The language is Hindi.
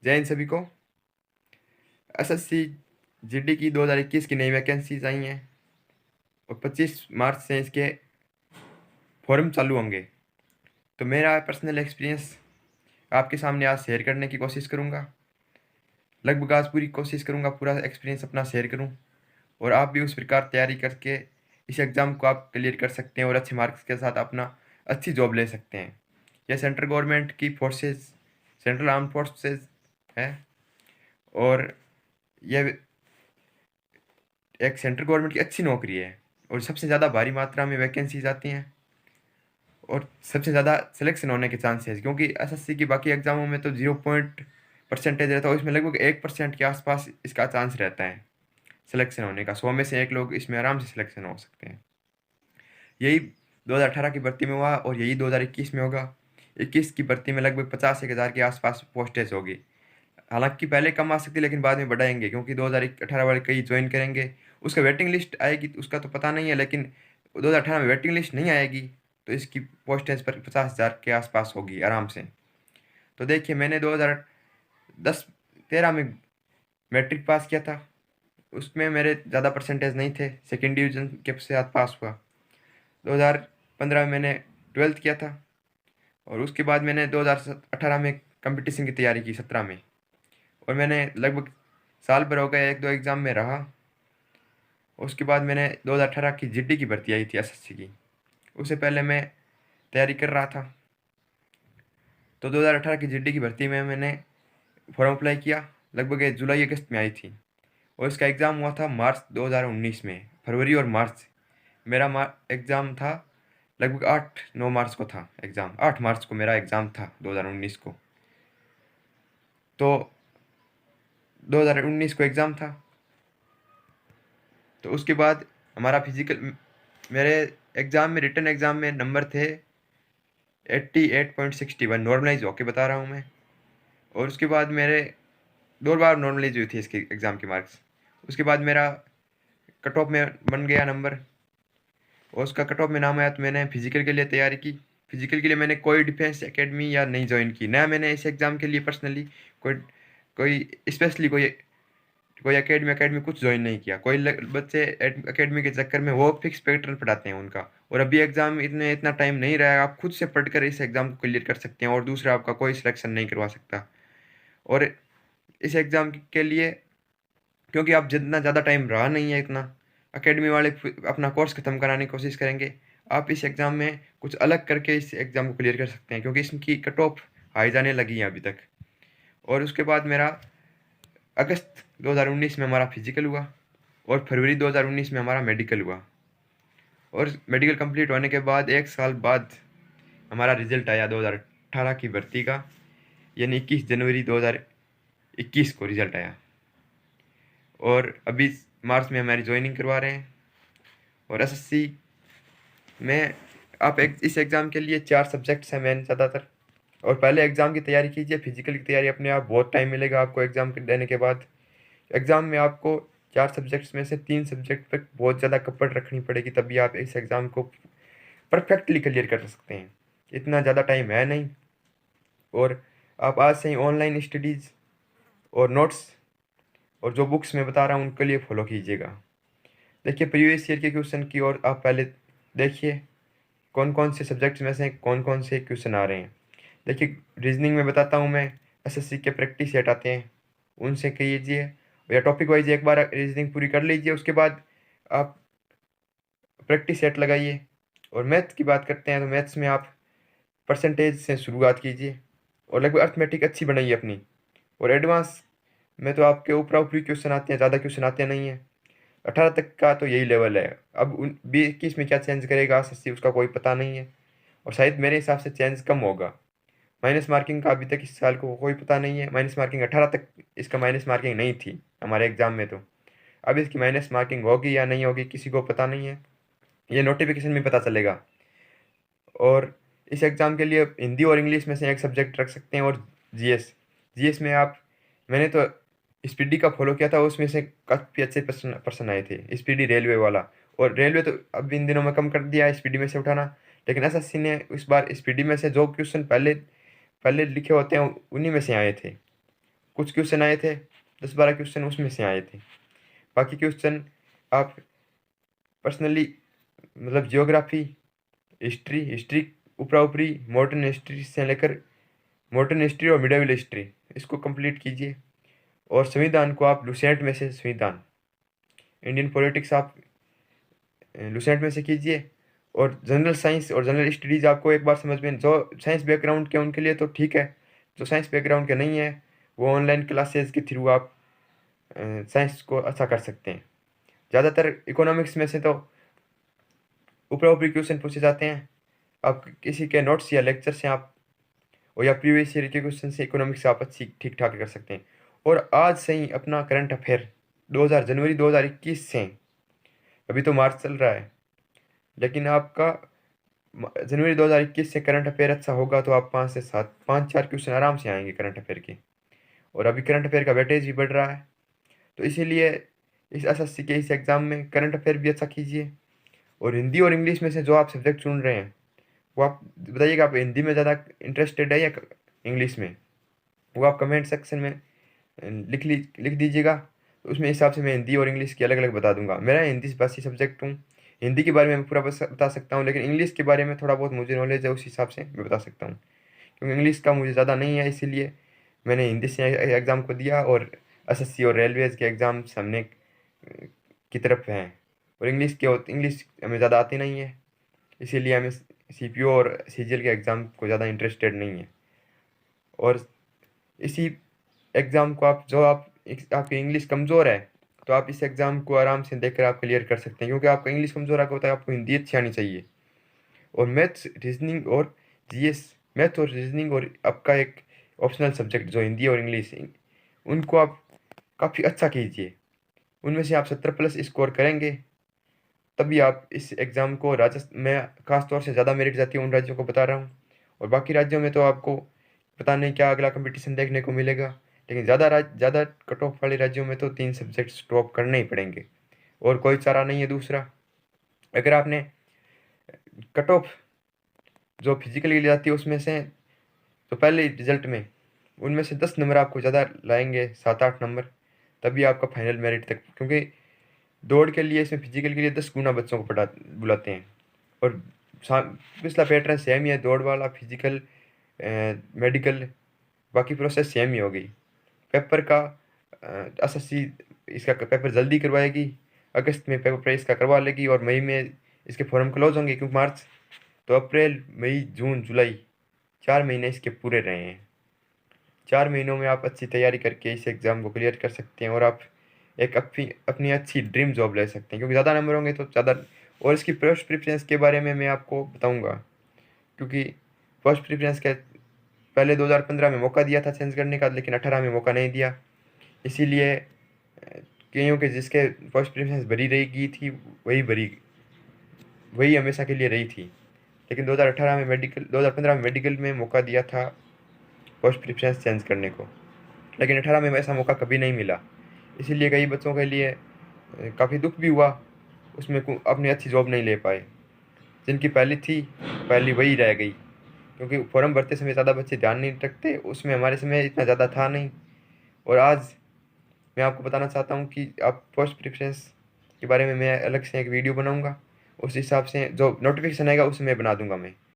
जय हिंद सभी को। एसएससी जीडी की 2021 की नई वैकेंसीज आई हैं और 25 मार्च से इसके फॉर्म चालू होंगे। तो मेरा पर्सनल एक्सपीरियंस आपके सामने आज शेयर करने की कोशिश करूँगा। लगभग आज पूरी कोशिश करूँगा पूरा एक्सपीरियंस अपना शेयर करूँ और आप भी उस प्रकार तैयारी करके इस एग्ज़ाम को आप क्लियर कर सकते हैं और अच्छे मार्क्स के साथ अपना अच्छी जॉब ले सकते हैं। यह सेंट्रल गवर्नमेंट की फोर्सेज, सेंट्रल आर्म फोर्सेज है और यह एक सेंट्रल गवर्नमेंट की अच्छी नौकरी है और सबसे ज़्यादा भारी मात्रा में वैकेंसीज आती हैं और सबसे ज़्यादा सिलेक्शन होने के चांसेस, क्योंकि एसएससी की बाकी एग्जामों में तो 0% रहता है, इसमें लगभग 1% के आसपास इसका चांस रहता है सिलेक्शन होने का। 100 में से एक लोग इसमें आराम से सिलेक्शन हो सकते हैं। यही 2018 की भर्ती में हुआ और यही 2021 में होगा। 21 की भर्ती में लगभग 50,000 के आसपास पोस्टेज होगी। हालांकि पहले कम आ सकती है लेकिन बाद में बढ़ाएंगे, क्योंकि 2018 वाले कई ज्वाइन करेंगे। उसका वेटिंग लिस्ट आएगी तो उसका तो पता नहीं है, लेकिन 2018 में वेटिंग लिस्ट नहीं आएगी तो इसकी पोस्टेज पर 50,000 के आसपास होगी आराम से। तो देखिए, मैंने 2010-13 में मैट्रिक पास किया था। उसमें मेरे ज़्यादा परसेंटेज नहीं थे, सेकेंड डिवीज़न के साथ पास हुआ। 2015 में मैंने 12th किया था और उसके बाद मैंने 2018 में कंपटीशन की तैयारी की 17 में, और मैंने लगभग साल भर हो गया एक दो एग्ज़ाम में रहा। उसके बाद मैंने 2018 की जीडी की भर्ती आई थी एसएससी की, उससे पहले मैं तैयारी कर रहा था। तो 2018 की जीडी की भर्ती में मैंने फॉर्म अप्लाई किया, लगभग ये जुलाई अगस्त में आई थी और इसका एग्ज़ाम हुआ था मार्च 2019 में। फरवरी और मार्च मेरा एग्ज़ाम था, लगभग 8-9 मार्च को था एग्ज़ाम। 8 मार्च को मेरा एग्ज़ाम था 2019 को। तो 2019 को एग्ज़ाम था। तो उसके बाद हमारा फिजिकल, मेरे एग्ज़ाम में, रिटन एग्ज़ाम में नंबर थे 88.61, नॉर्मलाइज होके बता रहा हूँ मैं। और उसके बाद मेरे 2 बार नॉर्मलाइज हुई थी इसके एग्ज़ाम के मार्क्स। उसके बाद मेरा कट ऑफ में बन गया नंबर और उसका कट ऑफ में नाम आया तो मैंने फिजिकल के लिए तैयारी की। फिजिकल के लिए मैंने कोई डिफेंस एकेडमी या नहीं ज्वाइन की, ना मैंने इस एग्ज़ाम के लिए पर्सनली कोई कोई स्पेशली कोई कोई एकेडमी कुछ ज्वाइन नहीं किया। कोई बच्चे एकेडमी के चक्कर में वो फिक्स पैटर्न पढ़ाते हैं उनका, और अभी एग्ज़ाम इतना टाइम नहीं रहा है, आप खुद से पढ़कर इस एग्ज़ाम को क्लियर कर सकते हैं और दूसरा आपका कोई सिलेक्शन नहीं करवा सकता। और इस एग्ज़ाम के लिए, क्योंकि आप जितना ज़्यादा टाइम रहा नहीं है, इतना एकेडमी वाले अपना कोर्स ख़त्म कराने की कोशिश करेंगे, आप इस एग्ज़ाम में कुछ अलग करके इस एग्ज़ाम को क्लियर कर सकते हैं, क्योंकि इसकी कट ऑफ हाई जाने लगी है अभी तक। और उसके बाद मेरा अगस्त 2019 में हमारा फिजिकल हुआ और फरवरी 2019 में हमारा मेडिकल हुआ। और मेडिकल कंप्लीट होने के बाद 1 साल बाद हमारा रिजल्ट आया 2018 की भर्ती का, यानी 21 जनवरी 2021 को रिजल्ट आया। और अभी मार्च में हमारी ज्वाइनिंग करवा रहे हैं। और एसएससी में आप इस एग्ज़ाम के लिए 4 सब्जेक्ट्स हैं मेन ज़्यादातर। और पहले एग्ज़ाम की तैयारी कीजिए, फिजिकल की तैयारी अपने आप, बहुत टाइम मिलेगा आपको एग्ज़ाम देने के बाद। एग्ज़ाम में आपको 4 सब्जेक्ट्स में से 3 सब्जेक्ट तक बहुत ज़्यादा कपड़ रखनी पड़ेगी, तभी आप इस एग्ज़ाम को परफेक्टली क्लियर कर सकते हैं। इतना ज़्यादा टाइम है नहीं, और आप आज से ही ऑनलाइन स्टडीज़ और नोट्स और जो बुक्स मैं बता रहा हूँ उनके लिए फॉलो कीजिएगा। देखिए, प्रीवियस ईयर के क्वेश्चन की ओर आप पहले देखिए, कौन कौन से सब्जेक्ट्स में से कौन कौन से क्वेश्चन आ रहे हैं। देखिए, रीजनिंग में बताता हूँ मैं, एसएससी के प्रैक्टिस सेट आते हैं, उनसे कीजिए या टॉपिक वाइज एक बार रीजनिंग पूरी कर लीजिए, उसके बाद आप प्रैक्टिस सेट लगाइए। और मैथ्स की बात करते हैं तो मैथ्स में आप परसेंटेज से शुरुआत कीजिए और लगभग अर्थमेटिक अच्छी बनाइए अपनी। और एडवांस में तो आपके ऊपरा ऊपरी क्वेश्चन आते हैं, ज़्यादा क्वेश्चन आते नहीं हैं। 18 तक का तो यही लेवल है। अब 21 में क्या चेंज करेगा एसएससी, उसका कोई पता नहीं है, और शायद मेरे हिसाब से चेंज कम होगा। माइनस मार्किंग का अभी तक इस साल को कोई पता नहीं है। माइनस मार्किंग 18 तक इसका माइनस मार्किंग नहीं थी हमारे एग्ज़ाम में, तो अब इसकी माइनस मार्किंग होगी या नहीं होगी किसी को पता नहीं है, ये नोटिफिकेशन में पता चलेगा। और इस एग्ज़ाम के लिए हिंदी और इंग्लिश में से एक सब्जेक्ट रख सकते हैं। और जीएस, जीएस में आप, मैंने तो स्पीडी का फॉलो किया था, उसमें से काफ़ी अच्छे पर्सन आए थे, स्पीडी रेलवे वाला। और रेलवे तो अब इन दिनों में कम कर दिया है स्पीडी में से उठाना, लेकिन एसएससी ने इस बार स्पीडी में से जो क्वेश्चन पहले पहले लिखे होते हैं उन्हीं में से आए थे। कुछ क्वेश्चन आए थे, 10-12 क्वेश्चन उसमें से आए थे। बाकी क्वेश्चन आप पर्सनली मतलब ज्योग्राफी, हिस्ट्री ऊपरा-ऊपरी, मॉडर्न हिस्ट्री से लेकर मॉडर्न हिस्ट्री और मिडिवल हिस्ट्री इसको कंप्लीट कीजिए। और संविधान को आप लुसेंट में से संविधान, इंडियन पॉलिटिक्स आप लुसेंट में से कीजिए। और जनरल साइंस और जनरल स्टडीज़ आपको एक बार समझ में, जो साइंस बैकग्राउंड के उनके लिए तो ठीक है, जो साइंस बैकग्राउंड के नहीं है वो ऑनलाइन क्लासेस के थ्रू आप साइंस को अच्छा कर सकते हैं। ज़्यादातर इकोनॉमिक्स में से तो ऊपरा ऊपरी क्वेश्चन पूछे जाते हैं। आप किसी के नोट्स या लेक्चर से आप और या प्रीवियस ईयर के क्वेश्चन से इकोनॉमिक्स आप अच्छी ठीक ठाक कर सकते हैं। और आज से ही अपना करंट अफेयर 2000 जनवरी 2021 से, अभी तो मार्च चल रहा है, लेकिन आपका जनवरी 2021 से करंट अफेयर अच्छा होगा तो आप 5 4 क्वेश्चन आराम से आएंगे करंट अफेयर के। और अभी करंट अफेयर का वेटेज भी बढ़ रहा है, तो इसीलिए इस एसएससी के इस एग्ज़ाम में करंट अफेयर भी अच्छा कीजिए। और हिंदी और इंग्लिश में से जो आप सब्जेक्ट चुन रहे हैं वो आप बताइएगा, आप हिंदी में ज़्यादा इंटरेस्टेड है या इंग्लिश में, वो आप कमेंट सेक्शन में लिख दीजिएगा। तो उसमें हिसाब से मैं हिंदी और इंग्लिश की अलग अलग बता दूंगा। मेरा हिंदी भाषी सब्जेक्ट हूँ, हिंदी के बारे में मैं पूरा बता सकता हूँ, लेकिन इंग्लिश के बारे में थोड़ा बहुत मुझे नॉलेज है, उस हिसाब से मैं बता सकता हूँ। क्योंकि इंग्लिश का मुझे ज़्यादा नहीं है, इसीलिए मैंने हिंदी से एग्ज़ाम को दिया और एसएससी और रेलवेज़ के एग्ज़ाम सामने की तरफ हैं। और इंग्लिश हमें ज़्यादा आती नहीं है, इसीलिए हमें सीपीओ और सीजीएल के एग्ज़ाम को ज़्यादा इंटरेस्टेड नहीं है। और इसी एग्ज़ाम को आपकी इंग्लिश कमज़ोर है तो आप इस एग्ज़ाम को आराम से देखकर आप क्लियर कर सकते हैं, क्योंकि आपका इंग्लिश कमज़ोर आपको होता है, आपको हिंदी अच्छी आनी चाहिए। और मैथ और रीजनिंग और आपका एक ऑप्शनल सब्जेक्ट जो हिंदी और इंग्लिश, उनको आप काफ़ी अच्छा कीजिए। उनमें से आप 70+ स्कोर करेंगे तभी आप इस एग्ज़ाम को में खास तौर से ज़्यादा मेरिट जाती है उन राज्यों को बता रहा हूँ। और बाकी राज्यों में तो आपको पता नहीं क्या अगला कंपटीशन देखने को मिलेगा, लेकिन ज़्यादा कट ऑफ वाले राज्यों में तो 3 सब्जेक्ट्स ड्रॉप करने ही पड़ेंगे और कोई चारा नहीं है दूसरा। अगर आपने कट ऑफ जो फिजिकली ली जाती है उसमें से, तो पहले रिजल्ट में उनमें से 10 नंबर आपको ज़्यादा लाएंगे, 7-8 नंबर, तभी आपका फाइनल मेरिट तक। क्योंकि दौड़ के लिए इसमें फिजिकल के लिए 10 गुना बच्चों को बुलाते हैं। और पिछला पैटर्न सेम ही है, दौड़ वाला, फिजिकल, मेडिकल, बाकी प्रोसेस सेम ही हो गई। पेपर का एसएससी इसका पेपर जल्दी करवाएगी, अगस्त में पेपर इसका करवा लेगी और मई में इसके फॉर्म क्लोज होंगे, क्योंकि मार्च तो अप्रैल मई जून जुलाई 4 महीने इसके पूरे रहे हैं। 4 महीनों में आप अच्छी तैयारी करके इस एग्ज़ाम को क्लियर कर सकते हैं और आप एक अपनी अच्छी ड्रीम जॉब ले सकते हैं, क्योंकि ज़्यादा नंबर होंगे तो ज़्यादा। और इसकी फर्स्ट प्रेफरेंस के बारे में मैं आपको बताऊंगा, क्योंकि फर्स्ट प्रेफरेंस के पहले 2015 में मौका दिया था चेंज करने का, लेकिन 18 में मौका नहीं दिया। इसीलिए कईयों के जिसके फर्स्ट प्रेफरेंस भरी रहेगी थी वही हमेशा के लिए रही थी। लेकिन 2015 में मेडिकल में मौका दिया था फर्स्ट प्रेफरेंस चेंज करने को, लेकिन 18 में ऐसा मौका कभी नहीं मिला। इसीलिए कई बच्चों के लिए काफ़ी दुख भी हुआ, उसमें अपनी अच्छी जॉब नहीं ले पाए। जिनकी पहली थी पहली वही रह गई, क्योंकि फॉर्म भरते समय ज़्यादा बच्चे ध्यान नहीं रखते, उसमें हमारे समय इतना ज़्यादा था नहीं। और आज मैं आपको बताना चाहता हूँ कि आप फर्स्ट प्रेफरेंस के बारे में मैं अलग से एक वीडियो बनाऊँगा, उस हिसाब से जो नोटिफिकेशन आएगा उसमें बना दूँगा मैं।